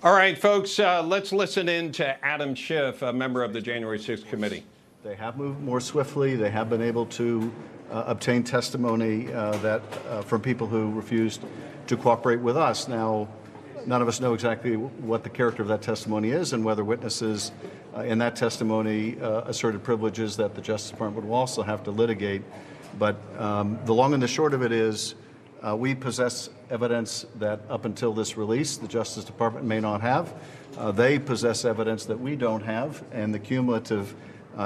All right, folks, let's listen in to Adam Schiff, a member of the January 6th committee. They have moved more swiftly. They have been able to obtain testimony from people who refused to cooperate with us. Now, none of us know exactly what the character of that testimony is and whether witnesses in that testimony asserted privileges that the Justice Department will also have to litigate. But the long and the short of it is we possess evidence that up until this release, the Justice Department may not have. They possess evidence that we don't have, and the cumulative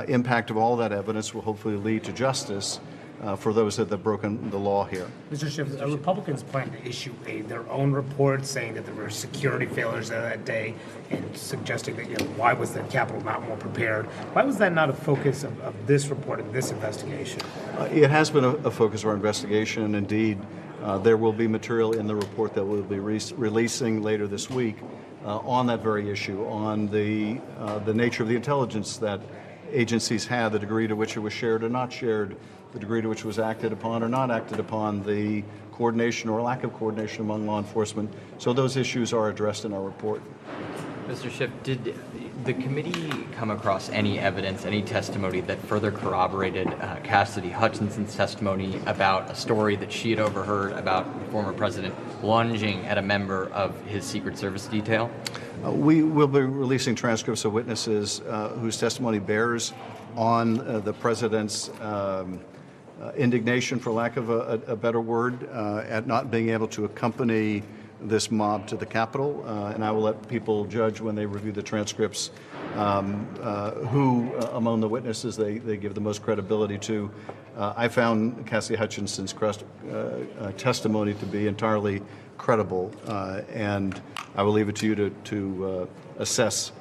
impact of all that evidence will hopefully lead to justice for those that have broken the law here. Mr. Schiff, Republicans plan to issue their own report saying that there were security failures that day and suggesting that, why was the Capitol not more prepared? Why was that not a focus of this report and this investigation? It has been a focus of our investigation, and indeed, there will be material in the report that we'll be releasing later this week on that very issue, on the nature of the intelligence that agencies had, the degree to which it was shared or not shared, the degree to which it was acted upon or not acted upon, the coordination or lack of coordination among law enforcement. So those issues are addressed in our report. Mr. Schiff, did the committee come across any evidence, any testimony that further corroborated Cassidy Hutchinson's testimony about a story that she had overheard about the former president lunging at a member of his Secret Service detail? We will be releasing transcripts of witnesses whose testimony bears on the president's indignation, for lack of a better word, at not being able to accompany this mob to the Capitol, and I will let people judge when they review the transcripts who among the witnesses they give the most credibility to. I found Cassidy Hutchinson's testimony to be entirely credible, and I will leave it to you to assess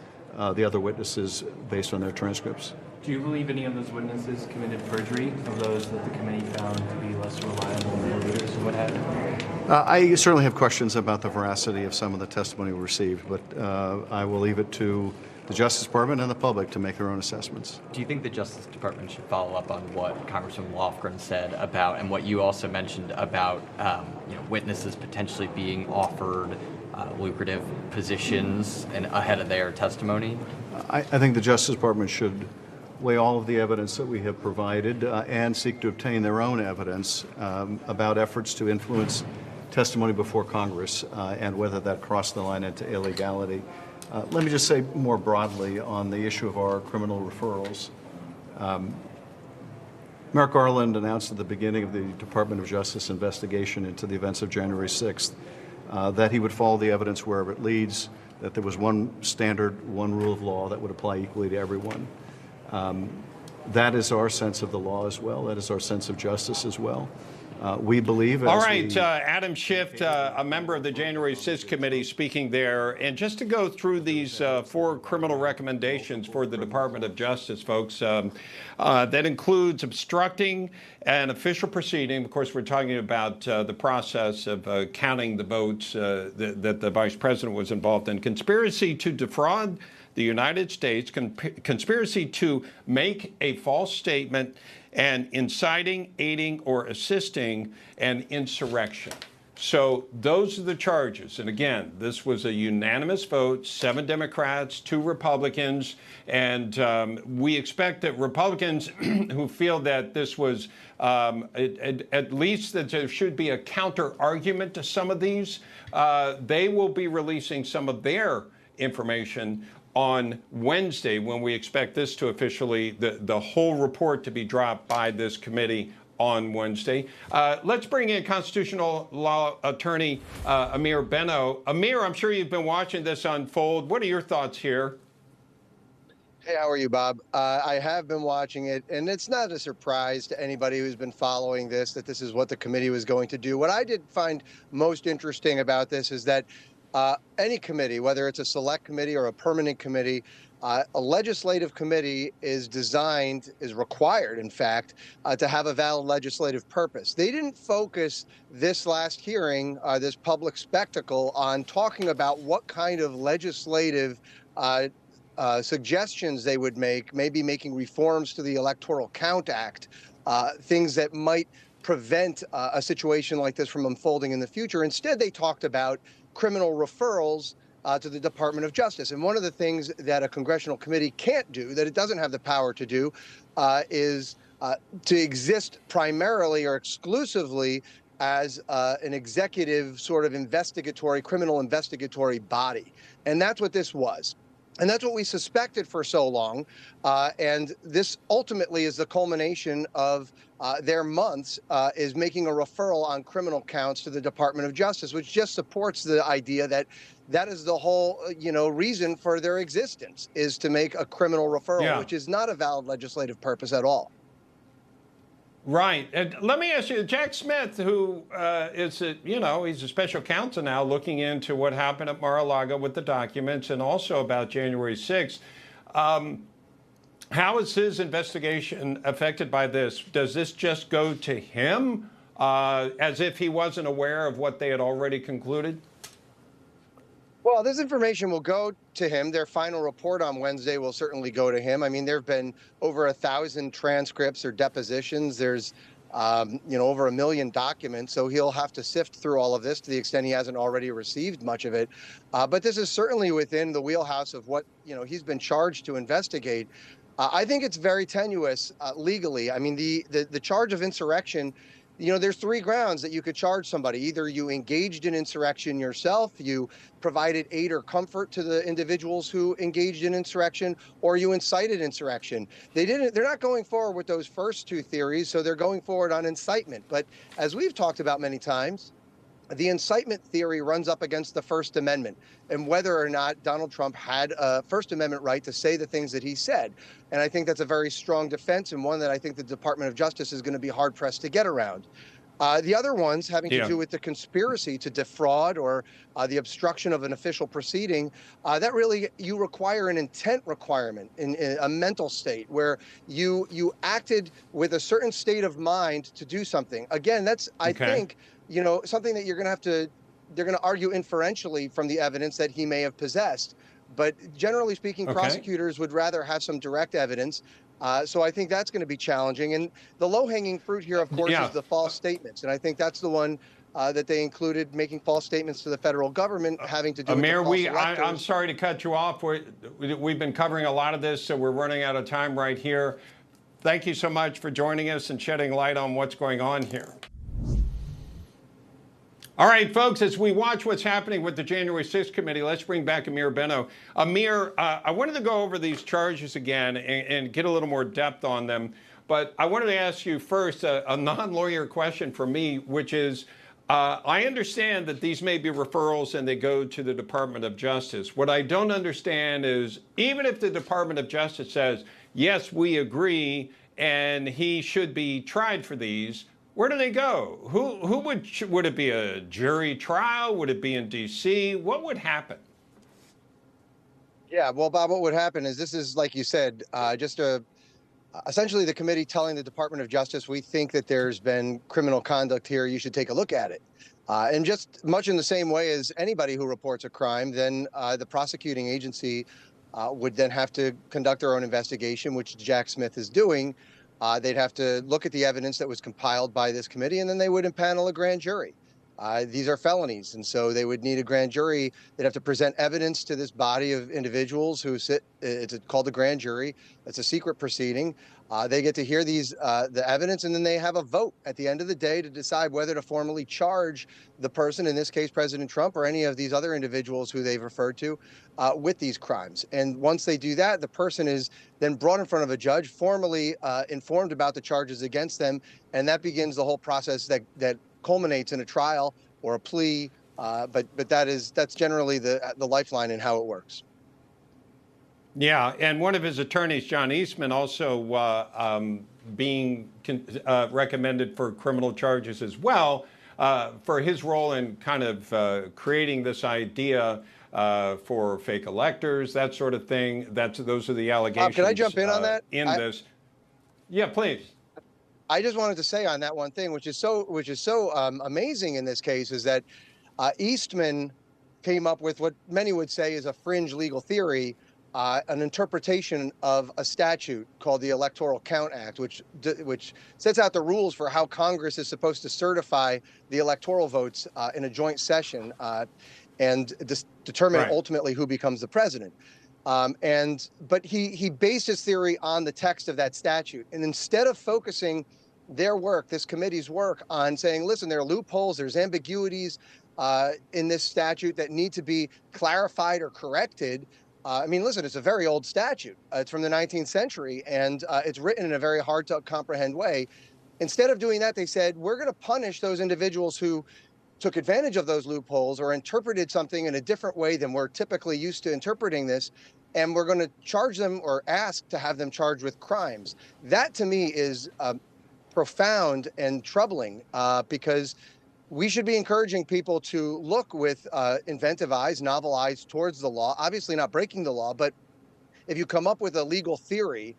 the other witnesses based on their transcripts. Do you believe any of those witnesses committed perjury, of those that the committee found to be less reliable than their leaders and what have you? I certainly have questions about the veracity of some of the testimony we received, but I will leave it to the Justice Department and the public to make their own assessments. Do you think the Justice Department should follow up on what Congressman Lofgren said about, and what you also mentioned about, witnesses potentially being offered lucrative positions and ahead of their testimony? I think the Justice Department should weigh all of the evidence that we have provided and seek to obtain their own evidence about efforts to influence testimony before Congress and whether that crossed the line into illegality. Let me just say more broadly on the issue of our criminal referrals. Merrick Garland announced at the beginning of the Department of Justice investigation into the events of January 6th that he would follow the evidence wherever it leads, that there was one standard, one rule of law that would apply equally to everyone. That is our sense of the law as well. That is our sense of justice as well. We believe. All right, Adam Schiff, a member of the January 6th committee, speaking there. And just to go through these 4 criminal recommendations for the Department of Justice, folks, that includes obstructing an official proceeding. Of course, we're talking about the process of counting the votes that the vice president was involved in. Conspiracy to defraud the United States, conspiracy to make a false statement, and inciting, aiding, or assisting an insurrection. So those are the charges. And again, this was a unanimous vote, 7 Democrats, 2 Republicans. And we expect that Republicans who feel that this was at least that there should be a counter argument to some of these, they will be releasing some of their information on Wednesday, when we expect this to officially, the whole report to be dropped by this committee on Wednesday. Let's bring in constitutional law attorney Ameer Benno. Ameer, I'm sure you've been watching this unfold. What are your thoughts here? Hey, how are you, Bob? I have been watching it, and it's not a surprise to anybody who's been following this that this is what the committee was going to do. What I did find most interesting about this is that any committee, whether it's a select committee or a permanent committee, a legislative committee is required, in fact, to have a valid legislative purpose. They didn't focus this last hearing, this public spectacle, on talking about what kind of legislative suggestions they would make, maybe making reforms to the Electoral Count Act, things that might prevent a situation like this from unfolding in the future. Instead, they talked about criminal referrals to the Department of Justice. And one of the things that a congressional committee can't do, that it doesn't have the power to do, is to exist primarily or exclusively as an executive sort of criminal investigatory body. And that's what this was. And that's what we suspected for so long. And this ultimately is the culmination of their months, is making a referral on criminal counts to the Department of Justice, which just supports the idea that that is the whole, reason for their existence, is to make a criminal referral, which is not a valid legislative purpose at all. Right. And let me ask you, Jack Smith, who he's a special counsel now looking into what happened at Mar-a-Lago with the documents and also about January 6th. How is his investigation affected by this? Does this just go to him as if he wasn't aware of what they had already concluded? Well, this information will go to him. Their final report on Wednesday will certainly go to him. I mean, there have been over 1,000 transcripts or depositions. There's, over 1 million documents. So he'll have to sift through all of this to the extent he hasn't already received much of it. But this is certainly within the wheelhouse of what, he's been charged to investigate. I think it's very tenuous legally. I mean, the charge of insurrection, there's 3 grounds that you could charge somebody. Either you engaged in insurrection yourself, you provided aid or comfort to the individuals who engaged in insurrection, or you incited insurrection. They're not going forward with those first 2 theories, so they're going forward on incitement. But as we've talked about many times, the incitement theory runs up against the First Amendment and whether or not Donald Trump had a First Amendment right to say the things that he said. And I think that's a very strong defense, and one that I think the Department of Justice is going to be hard-pressed to get around. The other ones having to do with the conspiracy to defraud or the obstruction of an official proceeding, that really, you require an intent requirement in a mental state where you acted with a certain state of mind to do something. Again, that's, I think, something that they're going to argue inferentially from the evidence that he may have possessed. But generally speaking, prosecutors would rather have some direct evidence. So I think that's going to be challenging. And the low-hanging fruit here, of course, is the false statements. And I think that's the one that they included, making false statements to the federal government having to do Ameer, with the false electors. I'm sorry to cut you off. We've been covering a lot of this, so we're running out of time right here. Thank you so much for joining us and shedding light on what's going on here. All right, folks, as we watch what's happening with the January 6th committee, let's bring back Ameer Benno. Ameer, I wanted to go over these charges again and get a little more depth on them. But I wanted to ask you first a non-lawyer question for me, which is, I understand that these may be referrals and they go to the Department of Justice. What I don't understand is, even if the Department of Justice says, yes, we agree, and he should be tried for these, where do they go? Who would it be a jury trial? Would it be in D.C.? What would happen? Yeah, well, Bob, what would happen is, this is, like you said, essentially the committee telling the Department of Justice, we think that there's been criminal conduct here. You should take a look at it. And just much in the same way as anybody who reports a crime, then the prosecuting agency would then have to conduct their own investigation, which Jack Smith is doing. They'd have to look at the evidence that was compiled by this committee, and then they would impanel a grand jury. These are felonies, and so they would need a grand jury. They'd have to present evidence to this body of individuals who sit. It's called the grand jury. It's a secret proceeding. They get to hear the evidence, and then they have a vote at the end of the day to decide whether to formally charge the person, in this case President Trump, or any of these other individuals who they've referred to, with these crimes. And once they do that, the person is then brought in front of a judge, formally informed about the charges against them, and that begins the whole process that culminates in a trial or a plea. But that's generally the lifeline in how it works. Yeah, and one of his attorneys, John Eastman, also being recommended for criminal charges as well for his role in kind of creating this idea for fake electors, that sort of thing. Those are the allegations. Can I jump in on that? This, yeah, please. I just wanted to say on that one thing, which is so amazing in this case, is that Eastman came up with what many would say is a fringe legal theory. An interpretation of a statute called the Electoral Count Act, which sets out the rules for how Congress is supposed to certify the electoral votes in a joint session. and determine Right. ultimately who becomes the president. But he based his theory on the text of that statute. And instead of focusing their work, this committee's work, on saying, listen, there are loopholes, there's ambiguities in this statute that need to be clarified or corrected. I mean, listen, it's a very old statute. It's from the 19th century, and it's written in a very hard to comprehend way. Instead of doing that, they said, we're going to punish those individuals who took advantage of those loopholes or interpreted something in a different way than we're typically used to interpreting this. And we're going to charge them or ask to have them charged with crimes. That to me is profound and troubling because we should be encouraging people to look with inventive eyes, novel eyes towards the law, obviously not breaking the law. But if you come up with a legal theory,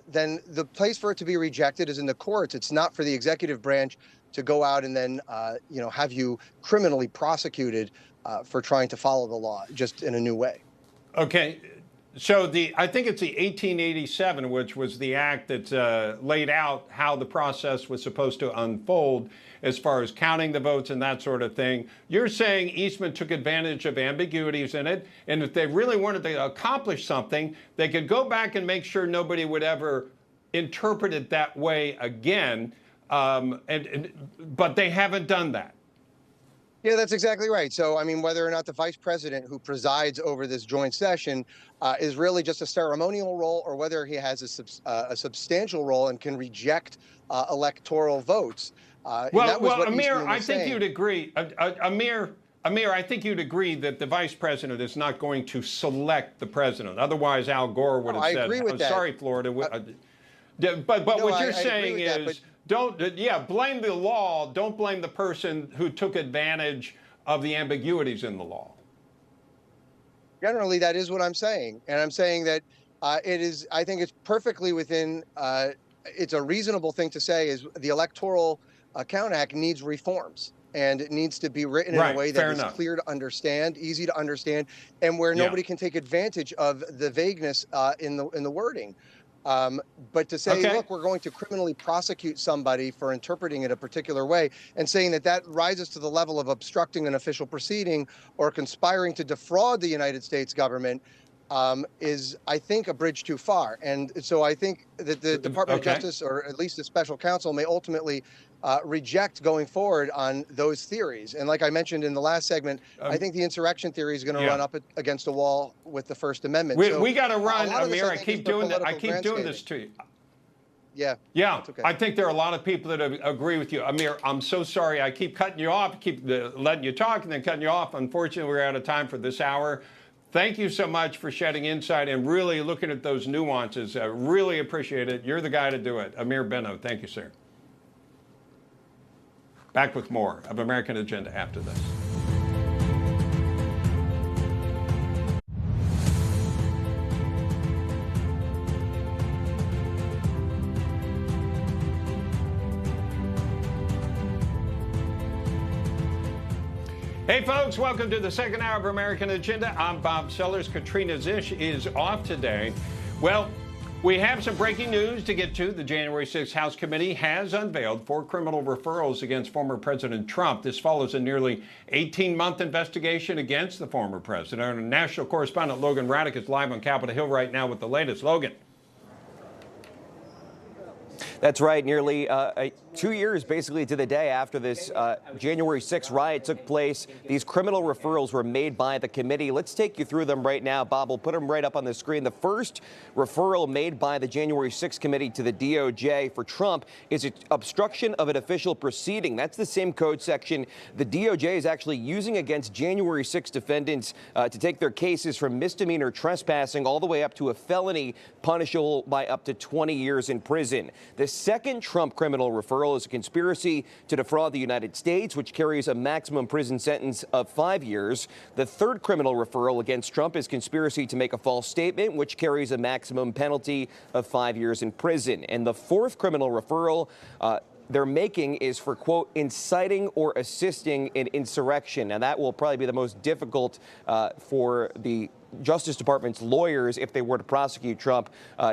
then the place for it to be rejected is in the courts. It's not for the executive branch to go out and then, have you criminally prosecuted for trying to follow the law just in a new way. Okay. So I think it's the 1887, which was the act that laid out how the process was supposed to unfold as far as counting the votes and that sort of thing. You're saying Eastman took advantage of ambiguities in it, and if they really wanted to accomplish something, they could go back and make sure nobody would ever interpret it that way again. But they haven't done that. Yeah, that's exactly right. So, I mean, whether or not the vice president who presides over this joint session is really just a ceremonial role, or whether he has a substantial role and can reject electoral votes. Amir, I think you'd agree. Amir, I think you'd agree that the vice president is not going to select the president. Otherwise, Al Gore would have said, I agree with that. Sorry, Florida. But what you're saying is, blame the law. Don't blame the person who took advantage of the ambiguities in the law. Generally, that is what I'm saying. And I'm saying that I think it's perfectly within, it's a reasonable thing to say is the Electoral Count Act needs reforms. And it needs to be written in a way that is clear to understand, easy to understand, and where nobody can take advantage of the vagueness in the wording. But to say, look, we're going to criminally prosecute somebody for interpreting it a particular way, and saying that rises to the level of obstructing an official proceeding or conspiring to defraud the United States government is, I think, a bridge too far. And so I think that the Department of Justice, or at least the special counsel, may ultimately reject going forward on those theories. And like I mentioned in the last segment, I think the insurrection theory is going to run up against a wall with the First Amendment. We got to run, Amir. I keep doing that. I keep doing this to you. Yeah. Okay. I think there are a lot of people that agree with you. Amir, I'm so sorry. I keep cutting you off, keep letting you talk, and then cutting you off. Unfortunately, we're out of time for this hour. Thank you so much for shedding insight and really looking at those nuances. I really appreciate it. You're the guy to do it. Ameer Benno, thank you, sir. Back with more of American Agenda after this. Hey folks, welcome to the second hour of American Agenda. I'm Bob Sellers. Katrina Zish is off today. Well, we have some breaking news to get to. The January 6th House Committee has unveiled 4 criminal referrals against former President Trump. This follows a nearly 18-month investigation against the former president. Our national correspondent Logan Raddick is live on Capitol Hill right now with the latest. Logan. That's right. Nearly 2 years, basically, to the day after this January 6th riot took place, these criminal referrals were made by the committee. Let's take you through them right now. Bob, we'll put them right up on the screen. The first referral made by the January 6th committee to the DOJ for Trump is obstruction of an official proceeding. That's the same code section the DOJ is actually using against January 6 defendants to take their cases from misdemeanor trespassing all the way up to a felony punishable by up to 20 years in prison. The second Trump criminal referral is a conspiracy to defraud the United States, which carries a maximum prison sentence of 5 years. The third criminal referral against Trump is conspiracy to make a false statement, which carries a maximum penalty of 5 years in prison. And the fourth criminal referral they're making is for, quote, inciting or assisting in insurrection. Now, that will probably be the most difficult for the Justice Department's lawyers, if they were to prosecute Trump,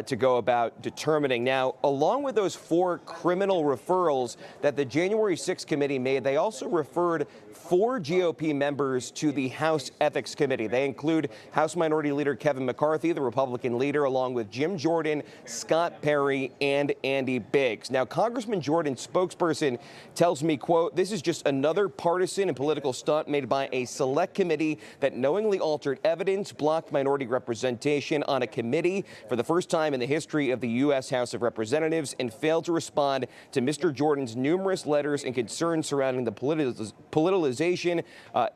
to go about determining. Now, along with those 4 criminal referrals that the January 6th committee made, they also referred 4 GOP members to the House Ethics Committee. They include House Minority Leader Kevin McCarthy, the Republican leader, along with Jim Jordan, Scott Perry, and Andy Biggs. Now, Congressman Jordan's spokesperson tells me, quote, "This is just another partisan and political stunt made by a select committee that knowingly altered evidence, blocked minority representation on a committee for the first time in the history of the U.S. House of Representatives, and failed to respond to Mr. Jordan's numerous letters and concerns surrounding the politicalization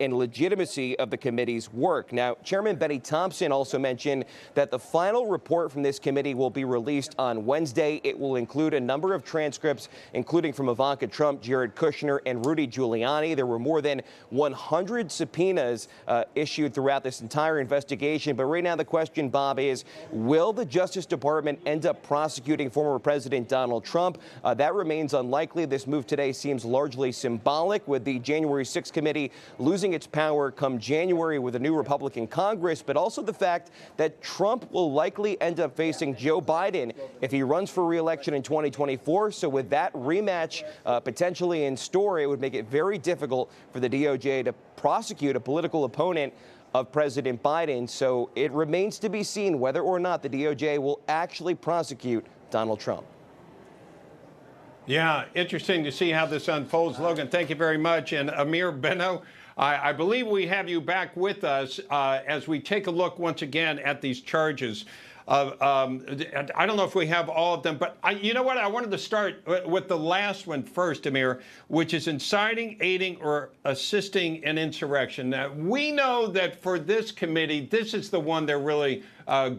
and legitimacy of the committee's work." Now, Chairman Benny Thompson also mentioned that the final report from this committee will be released on Wednesday. It will include a number of transcripts, including from Ivanka Trump, Jared Kushner, and Rudy Giuliani. There were more than 100 subpoenas issued throughout this entire investigation. But right now the question, Bob, is will the Justice Department end up prosecuting former President Donald Trump? That remains unlikely. This move today seems largely symbolic, with the January 6th committee losing its power come January with a new Republican Congress, but also the fact that Trump will likely end up facing Joe Biden if he runs for re-election in 2024. So with that rematch potentially in store, it would make it very difficult for the DOJ to prosecute a political opponent of President Biden. So it remains to be seen whether or not the DOJ will actually prosecute Donald Trump. Yeah, interesting to see how this unfolds. Logan, thank you very much. And Ameer Benno, I believe we have you back with us as we take a look once again at these charges. I don't know if we have all of them, but you know what? I wanted to start with the last one first, Ameer, which is inciting, aiding, or assisting an insurrection. Now, we know that for this committee, this is the one they're really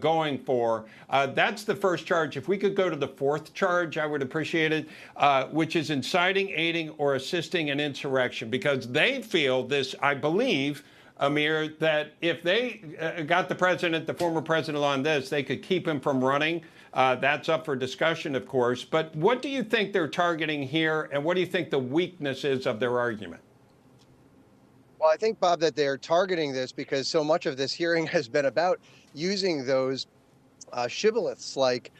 going for. That's the first charge. If we could go to the 4th charge, I would appreciate it, which is inciting, aiding, or assisting an insurrection, because they feel this, I believe, Ameer, that if they got the president, the former president, on this, they could keep him from running. That's up for discussion, of course. But what do you think they're targeting here, and what do you think the weakness is of their argument? Well, I think, Bob, that they're targeting this because so much of this hearing has been about using those shibboleths like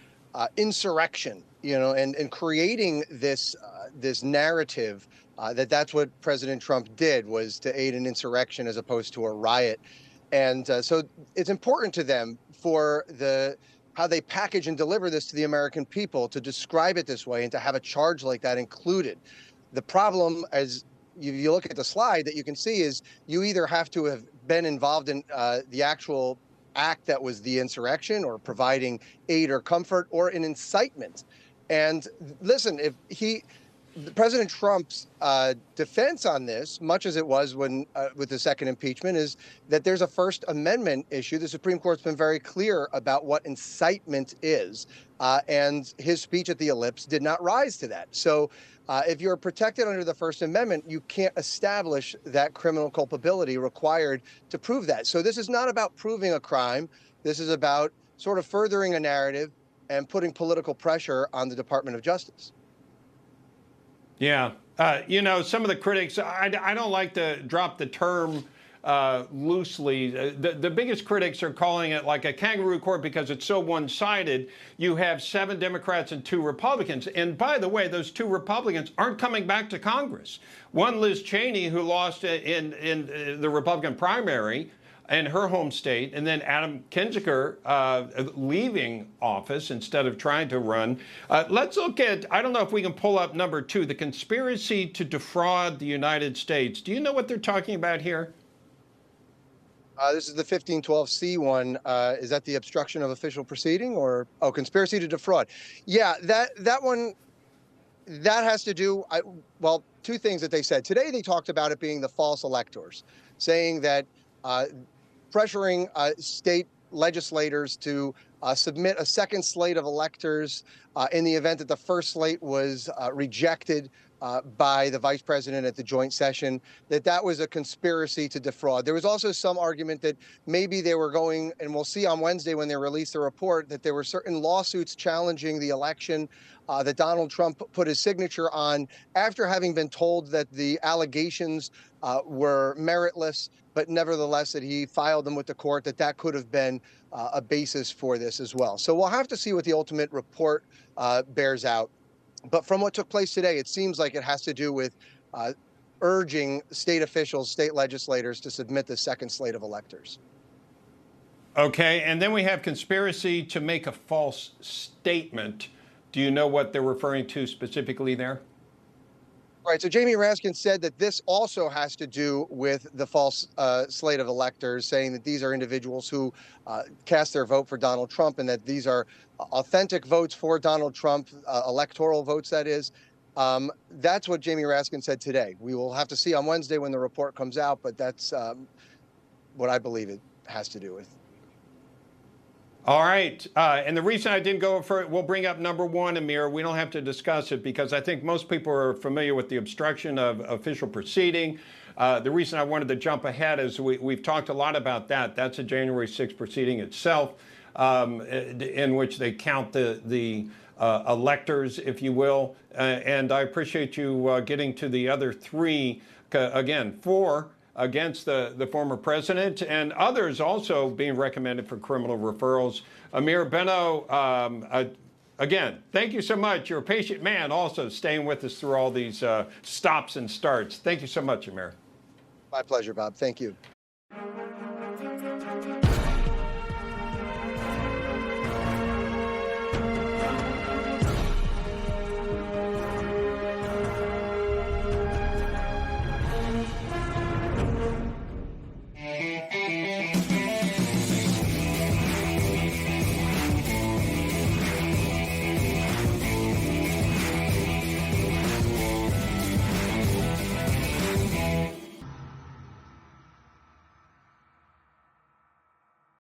insurrection, and creating this narrative that's what President Trump did, was to aid an insurrection as opposed to a riot. And so it's important to them for how they package and deliver this to the American people, to describe it this way and to have a charge like that included. The problem, as you look at the slide that you can see, is you either have to have been involved in the actual act that was the insurrection, or providing aid or comfort, or an incitement. And listen, President Trump's defense on this, much as it was when with the second impeachment, is that there's a First Amendment issue. The Supreme Court's been very clear about what incitement is, and his speech at the Ellipse did not rise to that. So if you're protected under the First Amendment, you can't establish that criminal culpability required to prove that. So this is not about proving a crime. This is about sort of furthering a narrative and putting political pressure on the Department of Justice. Yeah. Some of the critics, I don't like to drop the term loosely. The biggest critics are calling it like a kangaroo court because it's so one-sided. You have 7 Democrats and 2 Republicans. And by the way, those 2 Republicans aren't coming back to Congress. One, Liz Cheney, who lost in the Republican primary in her home state, and then Adam Kinzinger leaving office instead of trying to run. Let's look at, I don't know if we can pull up number 2, the conspiracy to defraud the United States. Do you know what they're talking about here? This is the 1512C one. Is that the obstruction of official proceeding, or conspiracy to defraud? Yeah, that one, that has to do, well, 2 things that they said. Today they talked about it being the false electors, saying that pressuring state legislators to submit a second slate of electors in the event that the first slate was rejected by the vice president at the joint session, that was a conspiracy to defraud. There was also some argument that maybe they were going, and we'll see on Wednesday when they release the report, that there were certain lawsuits challenging the election that Donald Trump put his signature on after having been told that the allegations were meritless, but nevertheless that he filed them with the court, that could have been a basis for this as well. So we'll have to see what the ultimate report bears out. But from what took place today, it seems like it has to do with urging state officials, state legislators to submit the second slate of electors. Okay, and then we have conspiracy to make a false statement. Do you know what they're referring to specifically there? Right. So Jamie Raskin said that this also has to do with the false slate of electors, saying that these are individuals who cast their vote for Donald Trump and that these are authentic votes for Donald Trump, electoral votes, that is. That's what Jamie Raskin said today. We will have to see on Wednesday when the report comes out, but that's what I believe it has to do with. All right. And the reason I didn't go for it, we'll bring up number one, Ameer. We don't have to discuss it because I think most people are familiar with the obstruction of official proceeding. The reason I wanted to jump ahead is we've talked a lot about that. That's a January 6th proceeding itself, in which they count the electors, if you will. And I appreciate you getting to the other three. Again, 4 against the former president, and others also being recommended for criminal referrals. Ameer Benno, again, thank you so much. You're a patient man, also staying with us through all these stops and starts. Thank you so much, Ameer. My pleasure, Bob. Thank you.